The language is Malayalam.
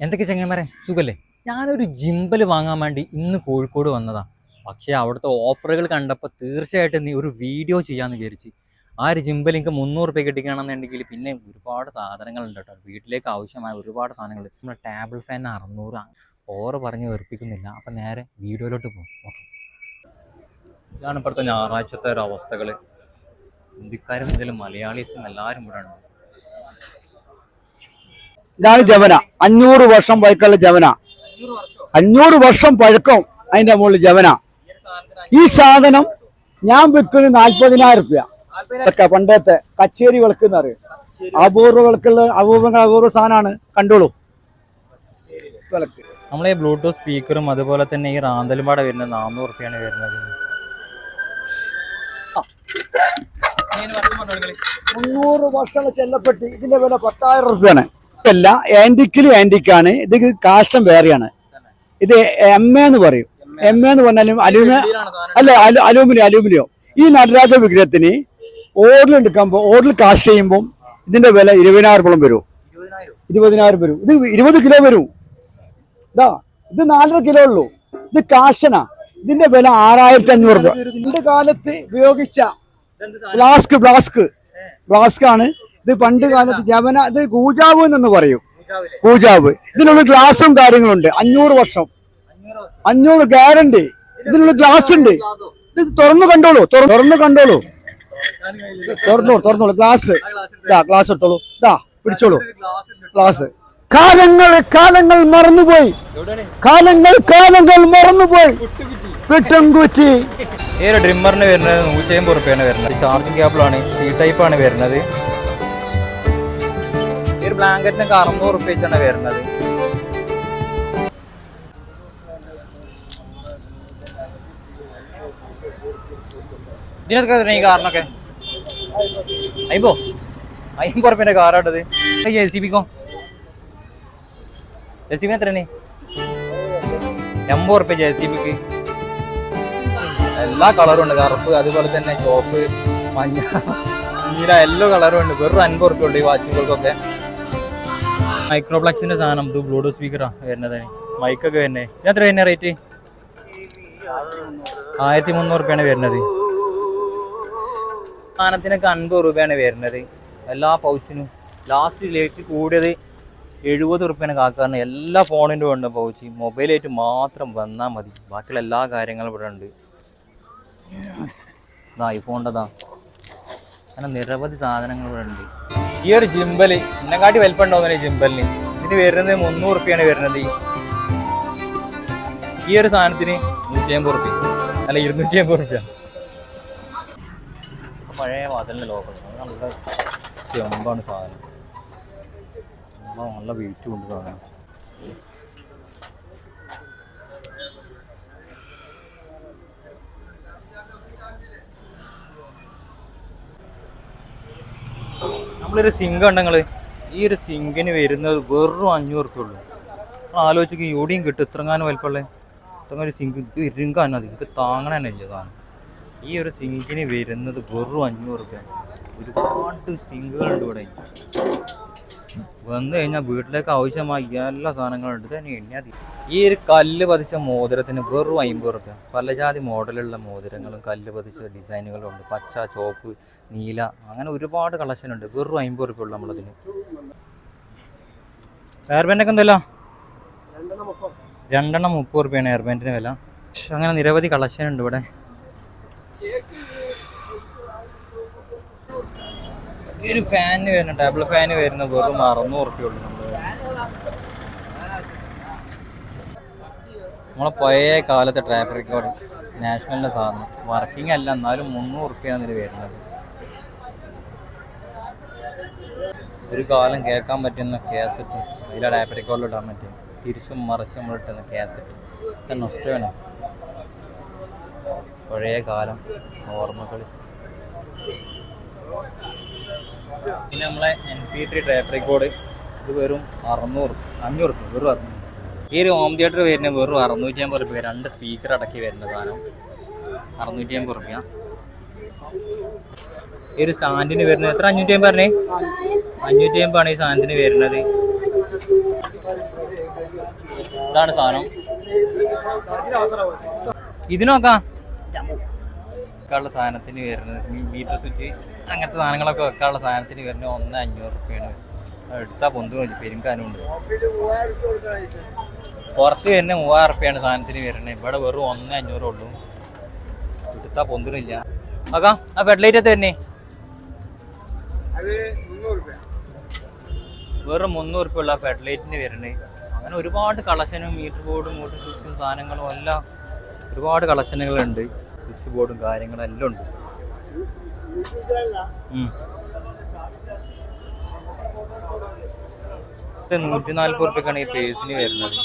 എന്തൊക്കെ ചെങ്ങന്മാരെ സുഖല്ലേ? ഞാനൊരു ജിമ്പൽ വാങ്ങാൻ വേണ്ടി ഇന്ന് കോഴിക്കോട് വന്നതാ. പക്ഷേ അവിടുത്തെ ഓഫറുകൾ കണ്ടപ്പോൾ തീർച്ചയായിട്ടും നീ ഒരു വീഡിയോ ചെയ്യാമെന്ന് വിചാരിച്ച്. ആ ഒരു ജിമ്പൽ എനിക്ക് 300 രൂപ കിട്ടിക്കണമെന്നുണ്ടെങ്കിൽ പിന്നെ ഒരുപാട് സാധനങ്ങളുണ്ട് കേട്ടോ. വീട്ടിലേക്ക് ആവശ്യമായ ഒരുപാട് സാധനങ്ങൾ. നമ്മുടെ ടേബിൾ ഫാൻ 600 ഓറ് പറഞ്ഞ് വെറുപ്പിക്കുന്നില്ല. അപ്പം നേരെ വീഡിയോയിലോട്ട് പോകും. ഓക്കെ, ഇതാണ് ഇപ്പോഴത്തെ ഞായറാഴ്ചത്തെ ഒരു അവസ്ഥകൾ. ഹിന്ദിക്കാരും ഇതിലും മലയാളീസും എല്ലാവരും ഇവിടെ ഉണ്ട്. ഇതാണ് ജവന. 500 വർഷം പഴക്കമുള്ള ജവന. 500 വർഷം പഴക്കം അതിന്റെ മുകളിൽ ജവന. ഈ സാധനം ഞാൻ വിൽക്കുന്നത് 40,000 രൂപ. പണ്ടത്തെ കച്ചേരി വിളക്ക് എന്ന് പറയും. അപൂർവ വിളക്കുള്ള അപൂർവ സാധനമാണ്. കണ്ടോളൂ വിളക്ക്. നമ്മളെ ബ്ലൂടൂത്ത് സ്പീക്കറും അതുപോലെ തന്നെ ഈ റാന്തലും പാടെ വരുന്നത് 400 രൂപയാണ് വരുന്നത്. 300 വർഷങ്ങൾ ചെല്ലപ്പെട്ട് ഇതിന്റെ വില 10,000 രൂപയാണ്. അല്ല, ആന്റിക്കാണ്. ഇത് കാഷ്ടം വേറെയാണ്. ഇത് എമ്മ എന്ന് പറയും. എമ്മ എന്ന് പറഞ്ഞാലും അലൂമിനിയോ. ഈ നടരാജ വിഗ്രഹത്തിന് ഓർഡർ ഓർഡർ കാസ്റ്റ് ചെയ്യുമ്പോൾ ഇതിന്റെ വില 20,000 വരും. 20,000 വരും. ഇത് 20 കിലോ വരും. ഇതാ, ഇത് 4.5 കിലോ ഉള്ളൂ. ഇത് കാശനാ. ഇതിന്റെ വില 6,500 രൂപ. പണ്ട് കാലത്ത് ഉപയോഗിച്ച ബ്ലാസ്ക് ആണ് ഇത്. പണ്ട് കാലത്ത് ജവന, ഇത് കൂജാവ് എന്ന് പറയും. കൂജാവ്. ഇതിനുള്ള ഗ്ലാസും കാര്യങ്ങളുണ്ട്. 500 വർഷം, 500 ഗ്യാരണ്ടി. ഇതിനുള്ള ഗ്ലാസ് ഉണ്ട്. ഇത് തുറന്നു കണ്ടോളൂ. ഗ്ലാസ്. ഗ്ലാസ് എടുത്തോളൂ. പിടിച്ചോളൂ ഗ്ലാസ്. കാലങ്ങൾ മറന്നുപോയി. പെട്ടുംകുറ്റി. ഈ ഒരു ഡ്രിമ്മറിന് വരുന്നത് 150 രൂപയാണ് വരുന്നത്. ചാർജിങ് കേബിളാണ്. സി ടൈപ്പാണ് വരുന്നത്. ഈ ഒരു ബ്ലാങ്കറ്റിനൊക്കെ 600 രൂപ വെച്ചാണ് വരുന്നത്. ഇതിനൊക്കെ ഈ കാറിനൊക്കെ 50 രൂപേന്റെ കാറാട്ടത്. JCBക്കോ JCB എത്രയാണ്? 80 രൂപ JCBക്ക്. എല്ലാ കളറും ഉണ്ട്. കറുപ്പ്, അതുപോലെ തന്നെ ചോപ്പ്, മഞ്ഞ, നീല, എല്ലാ കളറും ഉണ്ട്. വെറും 50 രൂപ ഉണ്ട് ഈ വാച്ചുകൾക്കൊക്കെ. മൈക്രോപ്ലക്സിന്റെ സാധനം. ഇത് ബ്ലൂടൂത്ത് സ്പീക്കറാ വരുന്നത്. മൈക്കൊക്കെ വരുന്നത്. ഇതെത്ര വരുന്ന റേറ്റ്? 1,300 രൂപയാണ് വരുന്നത്. സാധനത്തിനൊക്കെ 50 രൂപയാണ് വരുന്നത്. എല്ലാ പൗച്ചിനും. ലാസ്റ്റ് ലേറ്റ് കൂടിയത് 70 രൂപയാണ് കാക്കാറിന്. എല്ലാ ഫോണിൻ്റെ ഉണ്ട് പൗച്ച്. മൊബൈലായിട്ട് മാത്രം വന്നാൽ മതി. ബാക്കിയുള്ള എല്ലാ കാര്യങ്ങളും ഇവിടെ ഉണ്ട്. ഐഫോണിൻ്റെതാ. അങ്ങനെ നിരവധി സാധനങ്ങൾ ഇവിടെ ഉണ്ട്. ഈ ഒരു ജിമ്പൽ എന്നെക്കാട്ടി വലിപ്പം ഉണ്ടാവുന്ന ജിമ്പലിന് ഇതിന് വരുന്നത് 300 രൂപയാണ് വരുന്നത്. ഈ ഒരു സാധനത്തിന് 150 രൂപ, അല്ല 250 രൂപ. പഴയ വാതിലിൻ്റെ ലോകം. നല്ല ചെമ്പാണ് സാധനം. നല്ല വെയിറ്റ് കൊണ്ട് സാധനം. നമ്മളൊരു സിങ്ക് ഉണ്ടെങ്കിൽ ഈ ഒരു സിങ്കിന് വരുന്നത് വെറും 500 രൂപ ഉള്ളൂ. നമ്മൾ ആലോചിക്കുക എവിടെയും കിട്ടും ഇത്രങ്ങാനും വലിപ്പമുള്ള ഇത്രങ്ങാനും ഒരു സിങ്ക്. ഇത് ഇരുങ്കാനും അത് എനിക്ക് താങ്ങണ തന്നെ ഇല്ല സാധനം. ഈ ഒരു സിങ്കിന് വരുന്നത് വെറും 500 രൂപ. ഒരുപാട് സിങ്കുകളുണ്ട് ഇവിടെ. വന്നു കഴിഞ്ഞാൽ വീട്ടിലേക്ക് ആവശ്യമായ എല്ലാ സാധനങ്ങളുണ്ട്. തന്നെ എണ്ണാതി. ഈ ഒരു കല്ല് പതിച്ച മോതിരത്തിന് വെറും 50 രൂപ. പല ജാതി മോഡലുള്ള മോതിരങ്ങളും കല്ല് പതിച്ച ഡിസൈനുകളും ഉണ്ട്. പച്ച, ചോപ്പ്, നീല, അങ്ങനെ ഒരുപാട് കളക്ഷൻ ഉണ്ട്. വെറും 50 രൂപ ഉള്ളു നമ്മളതിന്. ഹെയർ ബാൻഡൊക്കെ എന്തല്ല? 2 30 രൂപയാണ് ഹെയർ ബാൻഡിന് വില. അങ്ങനെ നിരവധി കളക്ഷൻ ഉണ്ട് ഇവിടെ. ഈ ഒരു ഫാനിന് വരുന്ന ടേബിൾ ഫാന് വരുന്ന വെറും 600 രൂപ ഉള്ളു. നമ്മളെ പഴയ കാലത്തെ ട്രാക്ക് റെക്കോർഡ് നാഷണലിൻ്റെ സാധനം. വർക്കിംഗ് അല്ല, എന്നാലും 300 രൂപയാണ് ഇതിന് വരുന്നത്. ഒരു കാലം കേൾക്കാൻ പറ്റുന്ന കാസറ്റും അതിലെ ടാപ്പ് റെക്കോർഡിൽ ഇടാൻ പറ്റും. തിരിച്ചും മറിച്ചും നമ്മൾ ഇട്ടുന്ന കാസറ്റ്. ഇത് നഷ്ടമാണ്. പഴയ കാലം ഓർമ്മകൾ. പിന്നെ നമ്മളെ MP3 ടാപ്പ് റെക്കോർഡ്. ഇത് വെറും 500 രൂപ. വെറും 600. ഈ ഒരു ഹോം തിയേറ്റർ വരുന്നത് വെറും 650 രൂപ. 2 സ്പീക്കർ അടക്കി വരുന്ന സാധനം 650 രൂപ. ഈ ഒരു സ്റ്റാൻഡിന് വരുന്നത് എത്ര? 550 പറഞ്ഞേ. 550 ആണ് ഈ സാധനത്തിന് വരുന്നത്. ഇതാണ് സാധനം. ഇതിനൊക്കെ വെക്കാനുള്ള സാധനത്തിന് വരുന്നത് മീറ്റർ സ്വിച്ച് അങ്ങനത്തെ സാധനങ്ങളൊക്കെ വെക്കാനുള്ള സാധനത്തിന് വരുന്നത് 1,500 റുപ്യാണ്. എടുത്താൽ പൊന്തു പെരുങ്കാനുണ്ട്. പുറത്ത് വരുന്ന 3,000 റുപ്യാണ് സാധനത്തിന് വരുന്നത്. ഇവിടെ വെറും 1,500 ഉള്ളൂ. എടുത്താൽ പൊന്തിനില്ല. ആക്കാ ആ ഫെഡ്ലൈറ്റ് തന്നെ വെറും 300 റുപ്യ ഉള്ള ഫെഡ്ലൈറ്റിന് വരുന്നത്. അങ്ങനെ ഒരുപാട് കളക്ഷനും മീറ്റർ ബോർഡും മോട്ടർ സ്വിച്ചും സാധനങ്ങളും എല്ലാം ഒരുപാട് കളക്ഷനുകളുണ്ട്. സ്വിച്ച് ബോർഡും കാര്യങ്ങളും എല്ലാം ഉണ്ട്. 140 റുപ്യക്കാണ് ഈ പേഴ്സിന് വരുന്നത്.